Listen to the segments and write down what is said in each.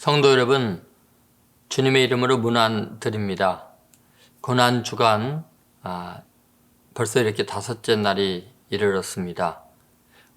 성도 여러분, 주님의 이름으로 문안 드립니다. 고난주간 벌써 이렇게 5째 날이 이르렀습니다.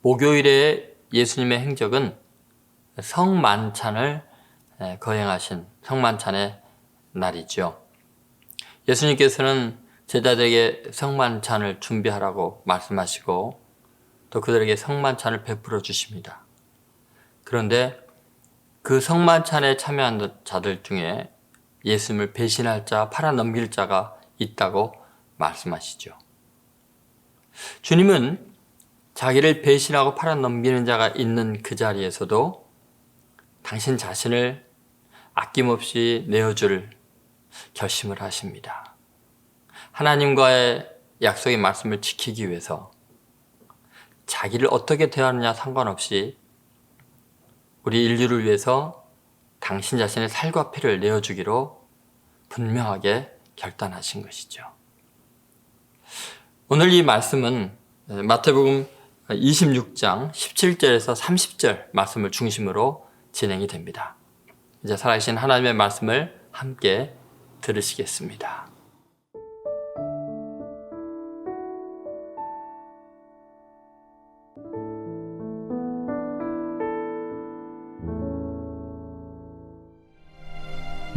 목요일에 예수님의 행적은 성만찬을 거행하신 성만찬의 날이죠. 예수님께서는 제자들에게 성만찬을 준비하라고 말씀하시고 또 그들에게 성만찬을 베풀어 주십니다. 그런데 그 성만찬에 참여한 자들 중에 예수님을 배신할 자, 팔아넘길 자가 있다고 말씀하시죠. 주님은 자기를 배신하고 팔아넘기는 자가 있는 그 자리에서도 당신 자신을 아낌없이 내어줄 결심을 하십니다. 하나님과의 약속의 말씀을 지키기 위해서 자기를 어떻게 대하느냐 상관없이 우리 인류를 위해서 당신 자신의 살과 피를 내어주기로 분명하게 결단하신 것이죠. 오늘 이 말씀은 마태복음 26장 17절에서 30절 말씀을 중심으로 진행이 됩니다. 이제 살아계신 하나님의 말씀을 함께 들으시겠습니다.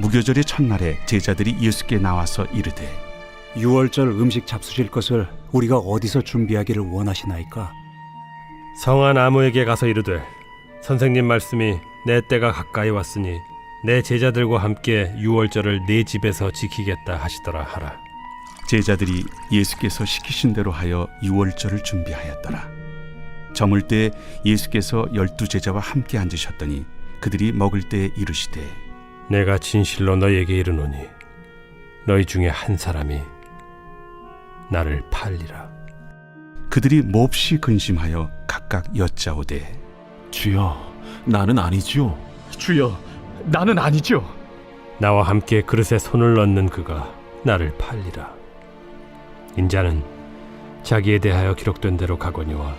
무교절의 첫날에 제자들이 예수께 나와서 이르되 유월절 음식 잡수실 것을 우리가 어디서 준비하기를 원하시나이까? 성한 아무에게 가서 이르되 선생님 말씀이 내 때가 가까이 왔으니 내 제자들과 함께 유월절을 내 집에서 지키겠다 하시더라 하라. 제자들이 예수께서 시키신 대로 하여 유월절을 준비하였더라. 저물 때 예수께서 12제자와 함께 앉으셨더니 그들이 먹을 때 이르시되 내가 진실로 너희에게 이르노니 너희 중에 한 사람이 나를 팔리라. 그들이 몹시 근심하여 각각 여짜오되 주여, 나는 아니지요. 주여, 나는 아니죠. 나와 함께 그릇에 손을 넣는 그가 나를 팔리라. 인자는 자기에 대하여 기록된 대로 가거니와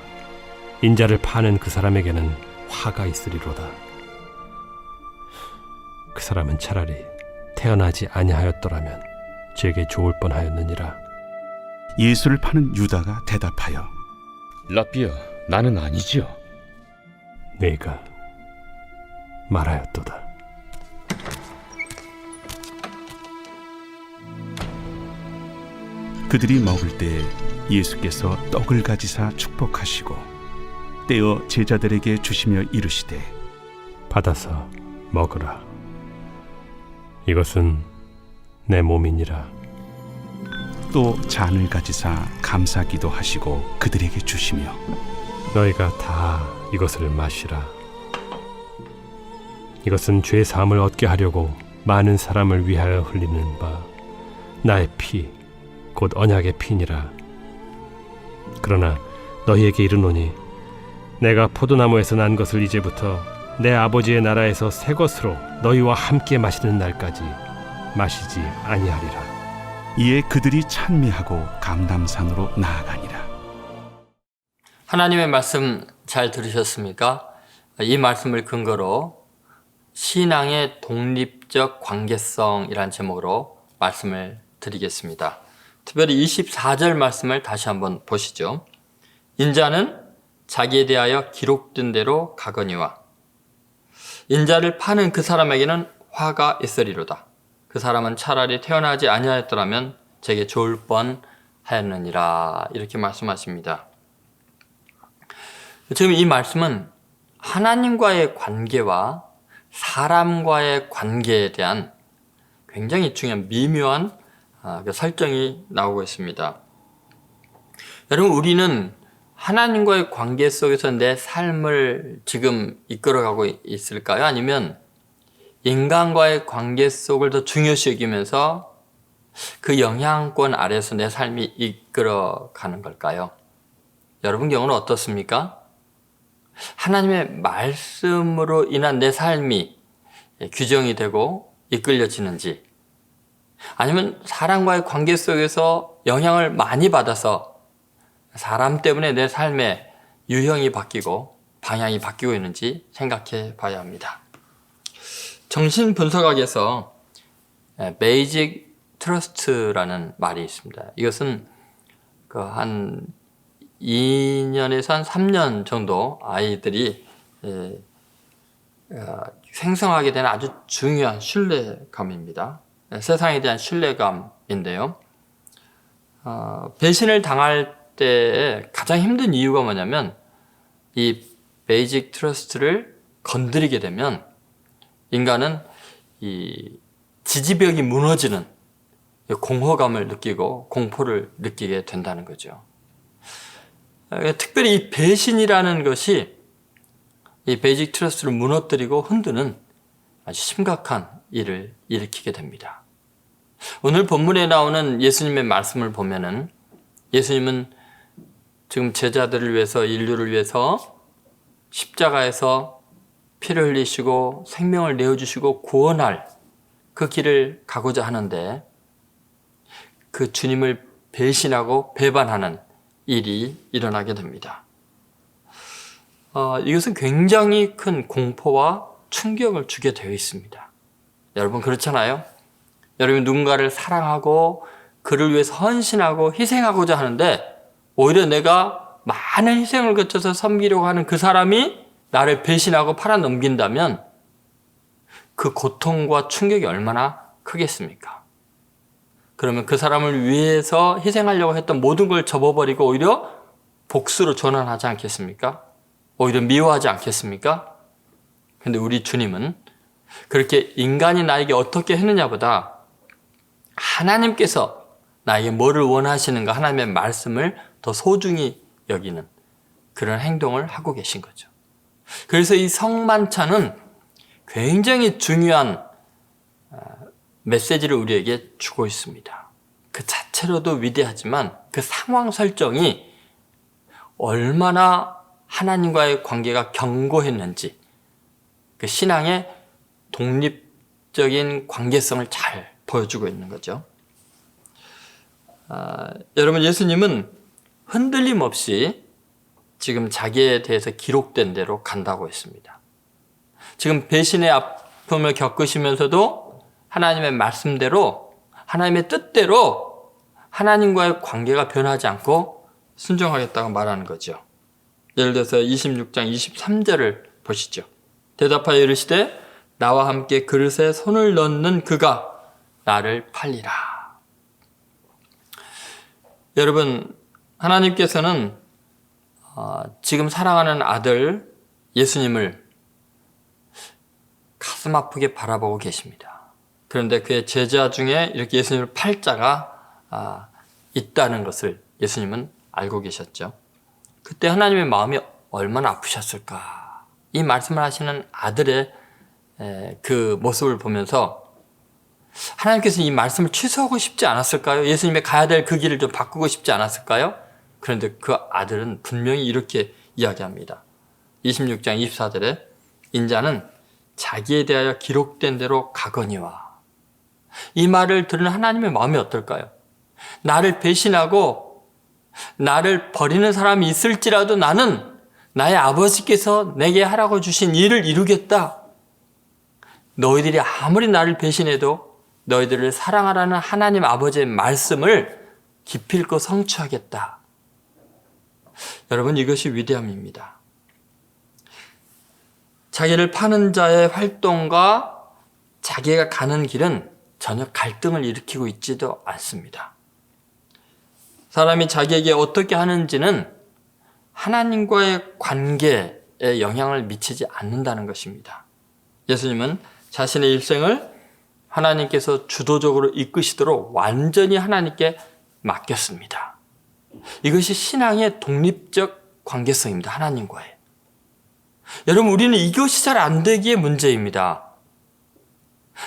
인자를 파는 그 사람에게는 화가 있으리로다. 그 사람은 차라리 태어나지 아니하였더라면 제게 좋을 뻔하였느니라. 예수를 파는 유다가 대답하여 라삐야, 나는 아니지요. 네가 말하였도다. 그들이 먹을 때 예수께서 떡을 가지사 축복하시고 떼어 제자들에게 주시며 이르시되 받아서 먹으라. 이것은 내 몸이니라. 또 잔을 가지사 감사기도 하시고 그들에게 주시며 너희가 다 이것을 마시라. 이것은 죄 사함을 얻게 하려고 많은 사람을 위하여 흘리는 바 나의 피 곧 언약의 피니라. 그러나 너희에게 이르노니 내가 포도나무에서 난 것을 이제부터 내 아버지의 나라에서 새 것으로 너희와 함께 마시는 날까지 마시지 아니하리라. 이에 그들이 찬미하고 감람산으로 나아가니라. 하나님의 말씀 잘 들으셨습니까? 이 말씀을 근거로 신앙의 독립적 관계성이란 제목으로 말씀을 드리겠습니다. 특별히 24절 말씀을 다시 한번 보시죠. 인자는 자기에 대하여 기록된 대로 가거니와 인자를 파는 그 사람에게는 화가 있으리로다. 그 사람은 차라리 태어나지 아니하였더라면 제게 좋을 뻔하였느니라. 이렇게 말씀하십니다. 지금 이 말씀은 하나님과의 관계와 사람과의 관계에 대한 굉장히 중요한 미묘한 설정이 나오고 있습니다. 여러분, 우리는 하나님과의 관계 속에서 내 삶을 지금 이끌어가고 있을까요? 아니면 인간과의 관계 속을 더 중요시 여기면서 그 영향권 아래서 내 삶이 이끌어가는 걸까요? 여러분 경우는 어떻습니까? 하나님의 말씀으로 인한 내 삶이 규정이 되고 이끌려지는지, 아니면 사람과의 관계 속에서 영향을 많이 받아서 사람 때문에 내 삶의 유형이 바뀌고 방향이 바뀌고 있는지 생각해 봐야 합니다. 정신분석학에서 베이직 트러스트라는 말이 있습니다. 이것은 한 2년에서 한 3년 정도 아이들이 생성하게 되는 아주 중요한 신뢰감입니다. 세상에 대한 신뢰감인데요. 배신을 당할 때 가장 힘든 이유가 뭐냐면 이 베이직 트러스트를 건드리게 되면 인간은 이 지지벽이 무너지는 공허감을 느끼고 공포를 느끼게 된다는 거죠. 특별히 이 배신이라는 것이 이 베이직 트러스트를 무너뜨리고 흔드는 아주 심각한 일을 일으키게 됩니다. 오늘 본문에 나오는 예수님의 말씀을 보면은 예수님은 지금 제자들을 위해서, 인류를 위해서 십자가에서 피를 흘리시고 생명을 내어주시고 구원할 그 길을 가고자 하는데 그 주님을 배신하고 배반하는 일이 일어나게 됩니다. 이것은 굉장히 큰 공포와 충격을 주게 되어 있습니다. 여러분 그렇잖아요? 여러분 누군가를 사랑하고 그를 위해서 헌신하고 희생하고자 하는데 오히려 내가 많은 희생을 거쳐서 섬기려고 하는 그 사람이 나를 배신하고 팔아넘긴다면 그 고통과 충격이 얼마나 크겠습니까? 그러면 그 사람을 위해서 희생하려고 했던 모든 걸 접어버리고 오히려 복수로 전환하지 않겠습니까? 오히려 미워하지 않겠습니까? 근데 우리 주님은 그렇게 인간이 나에게 어떻게 했느냐보다 하나님께서 나에게 뭐를 원하시는가 하나님의 말씀을 더 소중히 여기는 그런 행동을 하고 계신 거죠. 그래서 이 성만찬은 굉장히 중요한 메시지를 우리에게 주고 있습니다. 그 자체로도 위대하지만 그 상황 설정이 얼마나 하나님과의 관계가 견고했는지 그 신앙의 독립적인 관계성을 잘 보여주고 있는 거죠. 여러분 예수님은 흔들림 없이 지금 자기에 대해서 기록된 대로 간다고 했습니다. 지금 배신의 아픔을 겪으시면서도 하나님의 말씀대로 하나님의 뜻대로 하나님과의 관계가 변하지 않고 순종하겠다고 말하는 거죠. 예를 들어서 26장 23절을 보시죠. 대답하여 이르시되 나와 함께 그릇에 손을 넣는 그가 나를 팔리라. 여러분 하나님께서는 지금 사랑하는 아들 예수님을 가슴 아프게 바라보고 계십니다. 그런데 그의 제자 중에 이렇게 예수님을 팔 자가 있다는 것을 예수님은 알고 계셨죠. 그때 하나님의 마음이 얼마나 아프셨을까. 이 말씀을 하시는 아들의 그 모습을 보면서 하나님께서 이 말씀을 취소하고 싶지 않았을까요? 예수님의 가야 될 그 길을 좀 바꾸고 싶지 않았을까요? 그런데 그 아들은 분명히 이렇게 이야기합니다. 26장 24절에 인자는 자기에 대하여 기록된 대로 가거니와. 이 말을 들은 하나님의 마음이 어떨까요? 나를 배신하고 나를 버리는 사람이 있을지라도 나는 나의 아버지께서 내게 하라고 주신 일을 이루겠다. 너희들이 아무리 나를 배신해도 너희들을 사랑하라는 하나님 아버지의 말씀을 기필코 성취하겠다. 여러분 이것이 위대함입니다. 자기를 파는 자의 활동과 자기가 가는 길은 전혀 갈등을 일으키고 있지도 않습니다. 사람이 자기에게 어떻게 하는지는 하나님과의 관계에 영향을 미치지 않는다는 것입니다. 예수님은 자신의 일생을 하나님께서 주도적으로 이끄시도록 완전히 하나님께 맡겼습니다. 이것이 신앙의 독립적 관계성입니다. 하나님과의. 여러분 우리는 이것이 잘 안 되기에 문제입니다.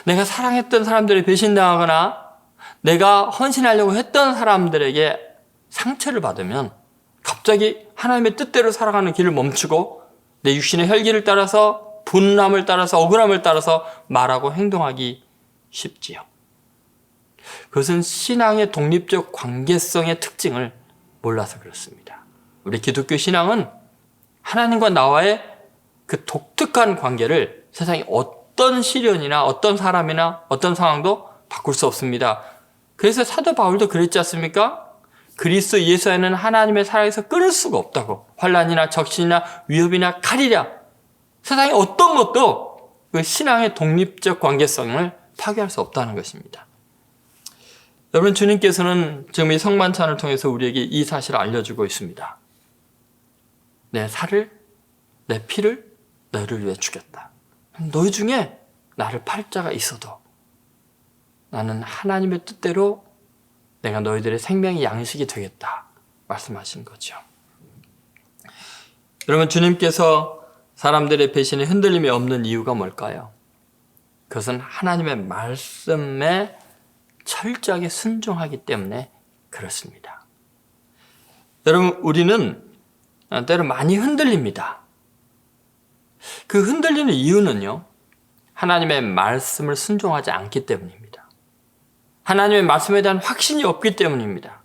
내가 사랑했던 사람들이 배신당하거나 내가 헌신하려고 했던 사람들에게 상처를 받으면 갑자기 하나님의 뜻대로 살아가는 길을 멈추고 내 육신의 혈기를 따라서 분함을 따라서 억울함을 따라서 말하고 행동하기 쉽지요. 그것은 신앙의 독립적 관계성의 특징을 몰라서 그렇습니다. 우리 기독교 신앙은 하나님과 나와의 그 독특한 관계를 세상에 어떤 시련이나 어떤 사람이나 어떤 상황도 바꿀 수 없습니다. 그래서 사도 바울도 그랬지 않습니까? 그리스도 예수 안에는 하나님의 사랑에서 끊을 수가 없다고. 환난이나 적신이나 위협이나 칼이랴 세상의 어떤 것도 그 신앙의 독립적 관계성을 파괴할 수 없다는 것입니다. 여러분, 주님께서는 지금 이 성만찬을 통해서 우리에게 이 사실을 알려주고 있습니다. 내 살을, 내 피를 너희를 위해 주겠다. 너희 중에 나를 팔 자가 있어도 나는 하나님의 뜻대로 내가 너희들의 생명의 양식이 되겠다 말씀하신 거죠. 여러분, 주님께서 사람들의 배신에 흔들림이 없는 이유가 뭘까요? 그것은 하나님의 말씀에 철저하게 순종하기 때문에 그렇습니다. 여러분, 우리는 때로 많이 흔들립니다. 그 흔들리는 이유는요, 하나님의 말씀을 순종하지 않기 때문입니다. 하나님의 말씀에 대한 확신이 없기 때문입니다.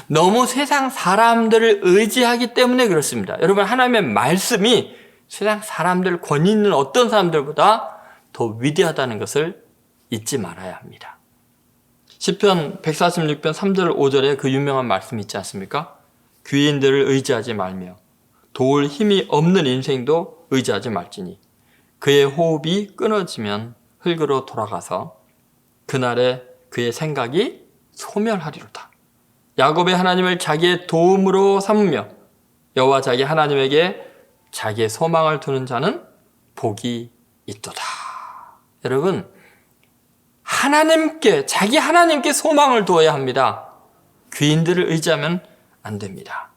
너무 세상 사람들을 의지하기 때문에 그렇습니다. 여러분, 하나님의 말씀이 세상 사람들, 권위 있는 어떤 사람들보다 더 위대하다는 것을 잊지 말아야 합니다. 시편 146편 3절 5절에 그 유명한 말씀이 있지 않습니까? 귀인들을 의지하지 말며 도울 힘이 없는 인생도 의지하지 말지니 그의 호흡이 끊어지면 흙으로 돌아가서 그날에 그의 생각이 소멸하리로다. 야곱의 하나님을 자기의 도움으로 삼으며 여호와 자기 하나님에게 자기의 소망을 두는 자는 복이 있도다. 여러분, 자기 하나님께 소망을 두어야 합니다. 귀인들을 의지하면 안 됩니다.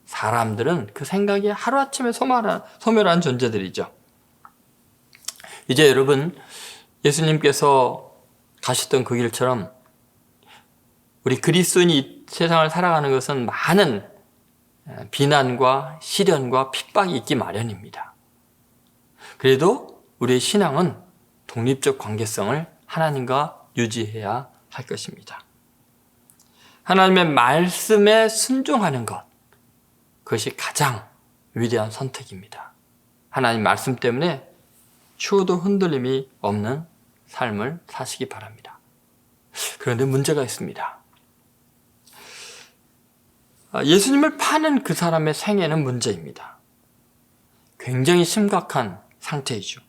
사람들은 그 생각이 하루아침에 소멸한 존재들이죠. 이제 여러분, 예수님께서 가셨던 그 길처럼 우리 그리스도인이 세상을 살아가는 것은 많은 비난과 시련과 핍박이 있기 마련입니다. 그래도 우리의 신앙은 독립적 관계성을 하나님과 유지해야 할 것입니다. 하나님의 말씀에 순종하는 것, 그것이 가장 위대한 선택입니다. 하나님 말씀 때문에 추워도 흔들림이 없는 삶을 사시기 바랍니다. 그런데 문제가 있습니다. 예수님을 파는 그 사람의 생애는 문제입니다. 굉장히 심각한 상태이죠.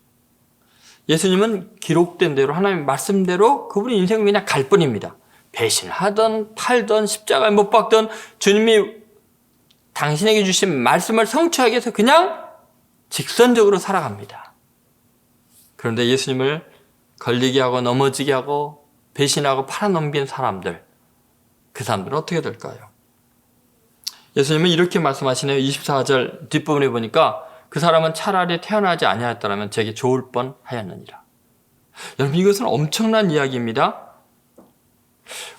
예수님은 기록된 대로 하나님의 말씀대로 그분의 인생은 그냥 갈 뿐입니다. 배신하던 팔던 십자가에 못 박던 주님이 당신에게 주신 말씀을 성취하기 위해서 그냥 직선적으로 살아갑니다. 그런데 예수님을 걸리게 하고 넘어지게 하고 배신하고 팔아넘긴 사람들, 그 사람들은 어떻게 될까요? 예수님은 이렇게 말씀하시네요. 24절 뒷부분에 보니까 그 사람은 차라리 태어나지 아니하였더라면 제게 좋을 뻔하였느니라. 여러분, 이것은 엄청난 이야기입니다.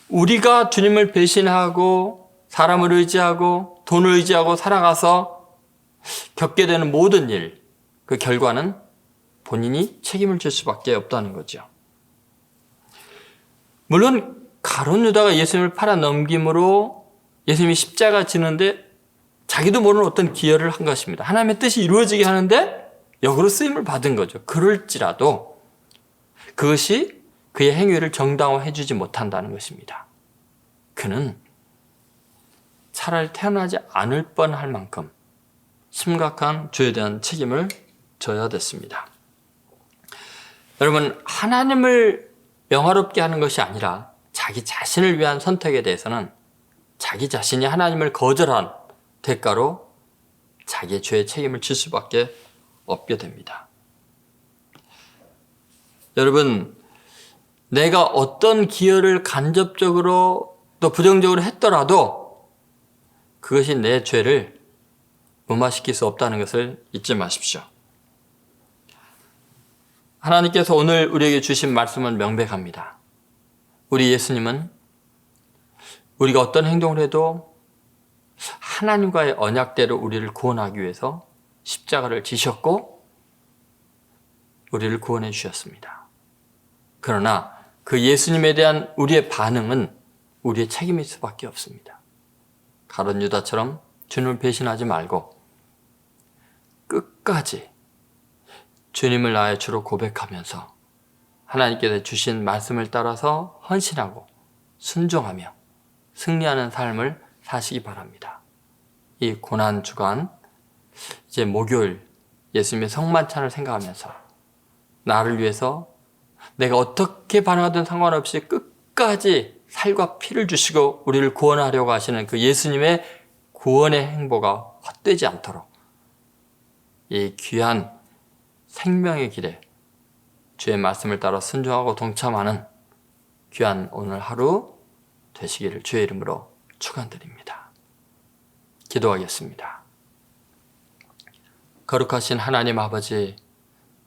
우리가 주님을 배신하고 사람을 의지하고 돈을 의지하고 살아가서 겪게 되는 모든 일, 그 결과는 본인이 책임을 질 수밖에 없다는 거죠. 물론 가룟 유다가 예수님을 팔아넘김으로 예수님이 십자가 지는데 자기도 모르는 어떤 기여를 한 것입니다. 하나님의 뜻이 이루어지게 하는데 역으로 쓰임을 받은 거죠. 그럴지라도 그것이 그의 행위를 정당화해 주지 못한다는 것입니다. 그는 차라리 태어나지 않을 뻔할 만큼 심각한 죄에 대한 책임을 져야 됐습니다. 여러분, 하나님을 영화롭게 하는 것이 아니라 자기 자신을 위한 선택에 대해서는 자기 자신이 하나님을 거절한 대가로 자기의 죄의 책임을 질 수밖에 없게 됩니다. 여러분, 내가 어떤 기여를 간접적으로 또 부정적으로 했더라도 그것이 내 죄를 무마시킬 수 없다는 것을 잊지 마십시오. 하나님께서 오늘 우리에게 주신 말씀은 명백합니다. 우리 예수님은 우리가 어떤 행동을 해도 하나님과의 언약대로 우리를 구원하기 위해서 십자가를 지셨고 우리를 구원해 주셨습니다. 그러나 그 예수님에 대한 우리의 반응은 우리의 책임일 수밖에 없습니다. 가룟 유다처럼 주님을 배신하지 말고 끝까지 주님을 나의 주로 고백하면서 하나님께서 주신 말씀을 따라서 헌신하고 순종하며 승리하는 삶을 사시기 바랍니다. 이 고난주간 이제 목요일 예수님의 성만찬을 생각하면서 나를 위해서 내가 어떻게 반응하든 상관없이 끝까지 살과 피를 주시고 우리를 구원하려고 하시는 그 예수님의 구원의 행보가 헛되지 않도록 이 귀한 생명의 길에 주의 말씀을 따라 순종하고 동참하는 귀한 오늘 하루 되시기를 주의 이름으로 축원드립니다. 기도하겠습니다. 거룩하신 하나님 아버지,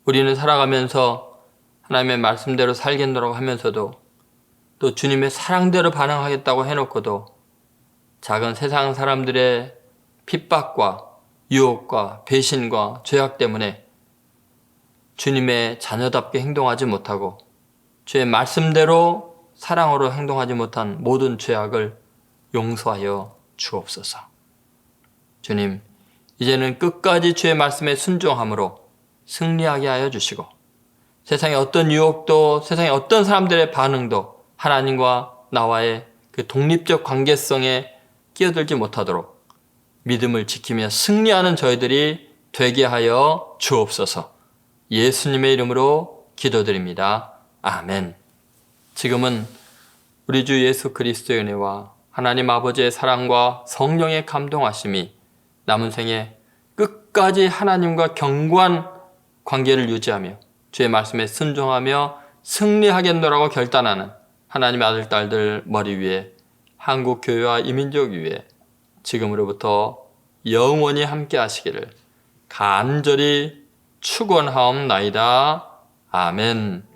우리는 살아가면서 하나님의 말씀대로 살겠노라고 하면서도 또 주님의 사랑대로 반응하겠다고 해놓고도 작은 세상 사람들의 핍박과 유혹과 배신과 죄악 때문에 주님의 자녀답게 행동하지 못하고 주의 말씀대로 사랑으로 행동하지 못한 모든 죄악을 용서하여 주옵소서. 주님, 이제는 끝까지 주의 말씀에 순종함으로 승리하게 하여 주시고 세상의 어떤 유혹도 세상의 어떤 사람들의 반응도 하나님과 나와의 그 독립적 관계성에 끼어들지 못하도록 믿음을 지키며 승리하는 저희들이 되게 하여 주옵소서. 예수님의 이름으로 기도드립니다. 아멘. 지금은 우리 주 예수 그리스도의 은혜와 하나님 아버지의 사랑과 성령의 감동하심이 남은 생에 끝까지 하나님과 견고한 관계를 유지하며 주의 말씀에 순종하며 승리하겠노라고 결단하는 하나님의 아들, 딸들 머리 위에 한국 교회와 이민족 위에 지금으로부터 영원히 함께 하시기를 간절히 축원하옵나이다. 아멘.